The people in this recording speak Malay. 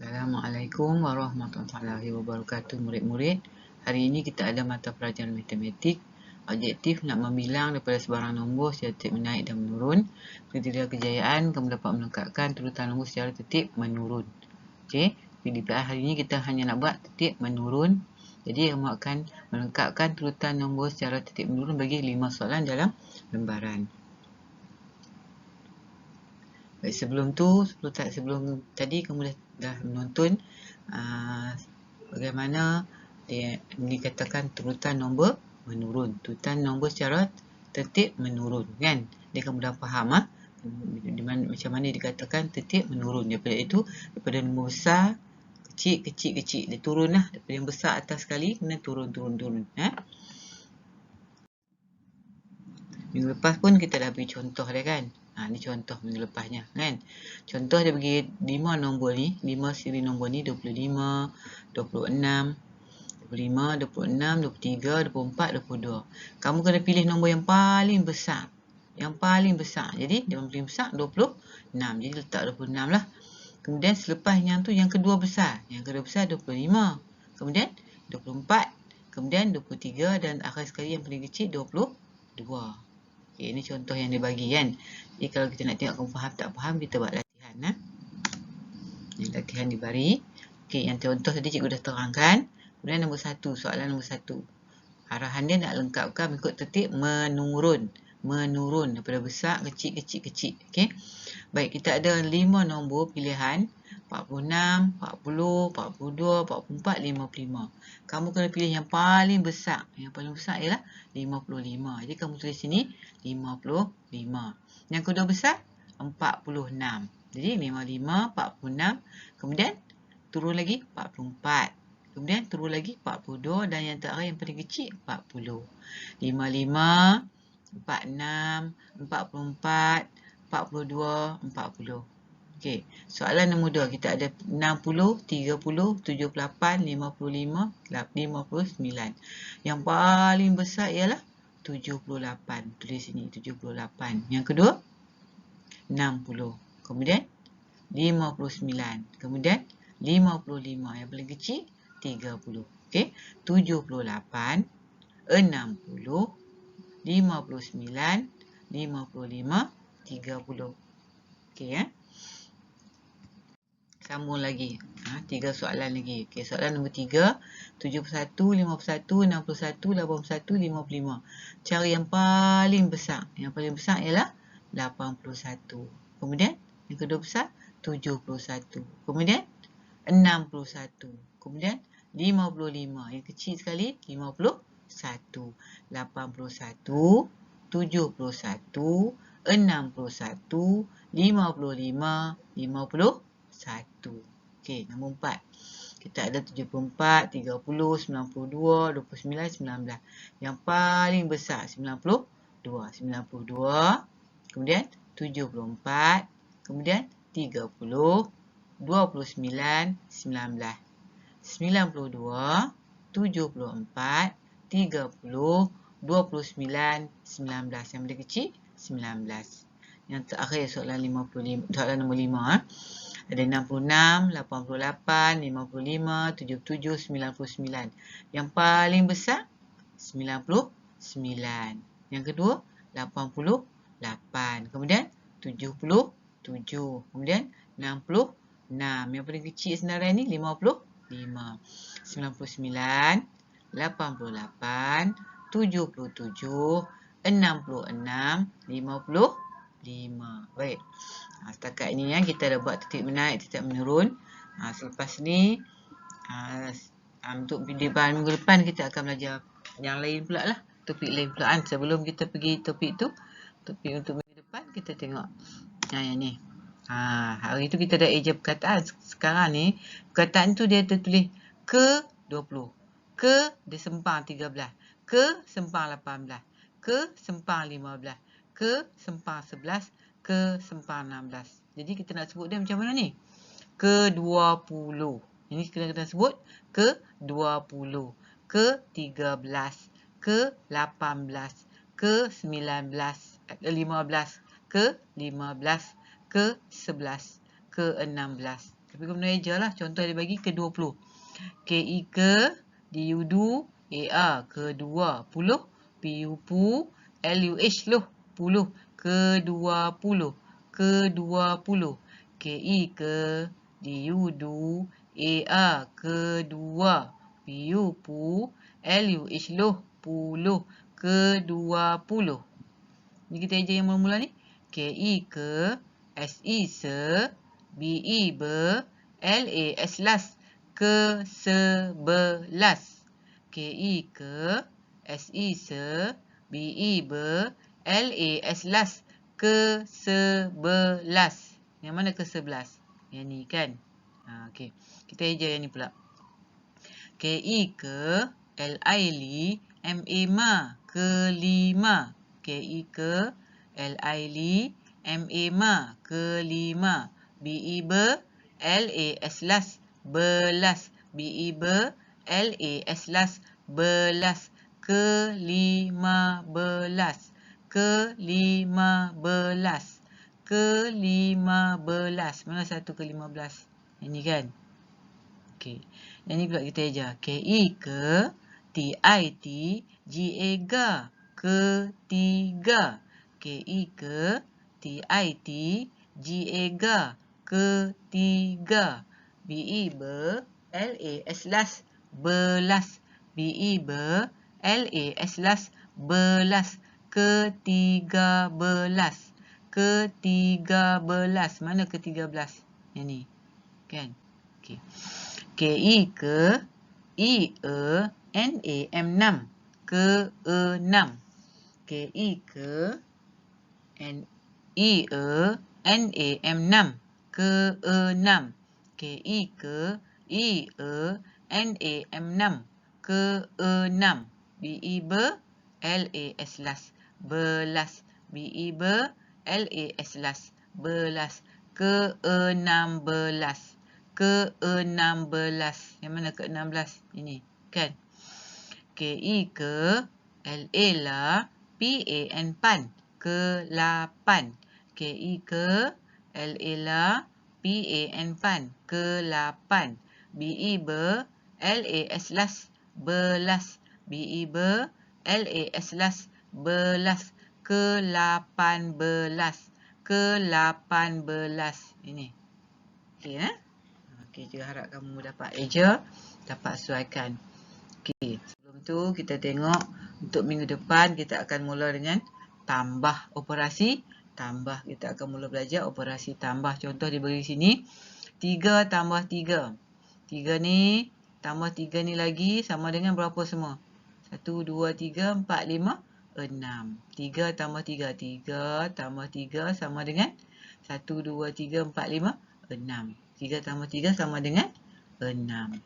Assalamualaikum warahmatullahi wabarakatuh murid-murid. Hari ini kita ada mata pelajaran matematik. Objektif nak membilang daripada sebarang nombor secara tertib menaik dan menurun. Kriteria kejayaan, kamu dapat melengkapkan turutan nombor secara tertib menurun. Okey, PDPR hari ini kita hanya nak buat tertib menurun. Jadi kamu akan melengkapkan turutan nombor secara tertib menurun bagi 5 soalan dalam lembaran. Baik, sebelum tadi kamu dah menonton bagaimana dia dikatakan turutan nombor menurun, turutan nombor secara tertib menurun, kan? Dia kamu dah faham macam mana dikatakan tertib menurun. Daripada nombor besar kecil dia turunlah, daripada yang besar atas sekali kemudian turun. Minggu lepas pun kita dah bagi contoh dia, kan? Ni contoh minggu lepasnya, kan? Contoh dia bagi 5 nombor ni, 5 siri nombor ni, 25, 26, 25, 26, 23, 24, 22. Kamu kena pilih nombor yang paling besar. Yang paling besar. Jadi, yang paling besar 26. Jadi, letak 26 lah. Kemudian, selepas yang tu, yang kedua besar. Yang kedua besar 25. Kemudian, 24. Kemudian, 23. Dan akhir sekali yang paling kecil, 22. Okay, ini contoh yang dia bagi, kan? Jadi, kalau kita nak tengok kamu faham tak faham, kita buat latihan. Yang latihan diberi. Okey, yang contoh tadi cikgu dah terangkan. Kemudian nombor 1, soalan nombor 1. Arahan dia nak lengkapkan mengikut tertib menurun. Menurun daripada besar kecil. Okey. Baik, kita ada 5 nombor pilihan. 46, 40, 42, 44, 55. Kamu kena pilih yang paling besar. Yang paling besar ialah 55. Jadi kamu tulis sini 55. Yang kedua besar 46. Jadi 55, 46. Kemudian turun lagi 44. Kemudian turun lagi 42 dan yang terakhir yang paling kecil 40. 55, 46, 44, 42, 40. Okey, soalan nombor 2 kita ada 60, 30, 78, 55, 59. Yang paling besar ialah 78. Tulis sini 78. Yang kedua 60. Kemudian 59. Kemudian 55. Yang paling kecil 30. Okey, 78, 60, 59, 55, 30. Okey, sambung lagi. 3 soalan lagi. Okey, soalan nombor 3, 71, 51, 61, 81, 55. Cari yang paling besar. Yang paling besar ialah 81. Kemudian yang kedua besar 71. Kemudian 61. Kemudian 55. Yang kecil sekali 51. 81, 71, 61, 55, 51. Okey, nombor 4. Kita ada 74, 30, 92, 29, 19. Yang paling besar 92. 92. Kemudian 74. Kemudian 30, 29, 19. 92, 74, 30, 29, 19. Yang paling kecil 19. Yang terakhir soalan 55, soalan nombor 5. Ada 66, 88, 55, 77, 99. Yang paling besar 99. Yang kedua 88. Kemudian 77. Kemudian 66. Yang paling kecil senarai ni 55. 99, 88, 77, 66, 55. Baik. Setakat ini kita dah buat tertib menaik, tertib menurun. Selepas ni untuk video bahan minggu depan kita akan belajar yang lain pula lah. Topik lain pula kan. Sebelum kita pergi topik tu, topik untuk minggu depan kita tengok yang ni. Hari tu kita dah eja perkataan. Sekarang ni perkataan tu dia tertulis ke 20. Ke dia sempang 13. Ke sempang 18. Ke sempang 15. Ke sempang 11. Ke sempang 16. Jadi kita nak sebut dia macam mana ni? Ke 20. Ini kita sebut ke 20. Ke 13. Ke 18. Ke 19. 15. Ke 15. Ke 11. Ke 16. Tapi guna eja lah. Contoh dia bagi ke 20. KI ke DU2 AR ke 20 PU LUH loh 10 ke 20 ke 20 KI ke DU2 AR ke 2 PU LUH loh 10 ke 20. Ni kita eja yang mula-mula ni. KI ke SI se BI ber LAS las ke 11. KI ke SI se BI ber LAS las ke 11. Yang mana ke 11? Yang ni kan? Okey. Kita eja yang ni pula. KI ke LI li MA ma ke 5. KI ke LI li MA ma ke 5. BI ber LAS las belas. BI ber LAS las belas ke 15. Ke 15. Ke 15. Mana satu ke 15? Yang ni kan? Okey. Yang ni pula kita eja. KI ke TIT GA ga ke 3. KI ke TIT GA ga ke 3. BI ber LAS las belas. BI ber LAS las belas ke 13. Ke 13. Mana ke 13? Yang ni. Kan? Okey. KI ke NAM6 ke 6. KI ke NAM6 ke 6. KI ke NAM6 ke 6. BI ber LAS las belas. BI ber LAS las belas ke 16. Ke 16. Yang mana ke 16? Ini kan? KI ke LA la PAN pan ke 8. KI ke LA la PAN pan ke 8. BI ber LAS las belas. BI ber LAS las belas ke 18. Ke 18. Ini. Okey Okey, juga harap kamu dapat eja, dapat sesuaikan. Okey, sebelum tu kita tengok untuk minggu depan kita akan mula dengan tambah operasi. Kita akan mula belajar operasi tambah. Contoh diberi sini 3 tambah 3. 3 ni tambah 3 ni lagi sama dengan berapa semua? 1, 2, 3, 4, 5, 6. 3 tambah 3. 3 tambah 3 sama dengan 1, 2, 3, 4, 5, 6. 3 tambah 3 sama dengan 6.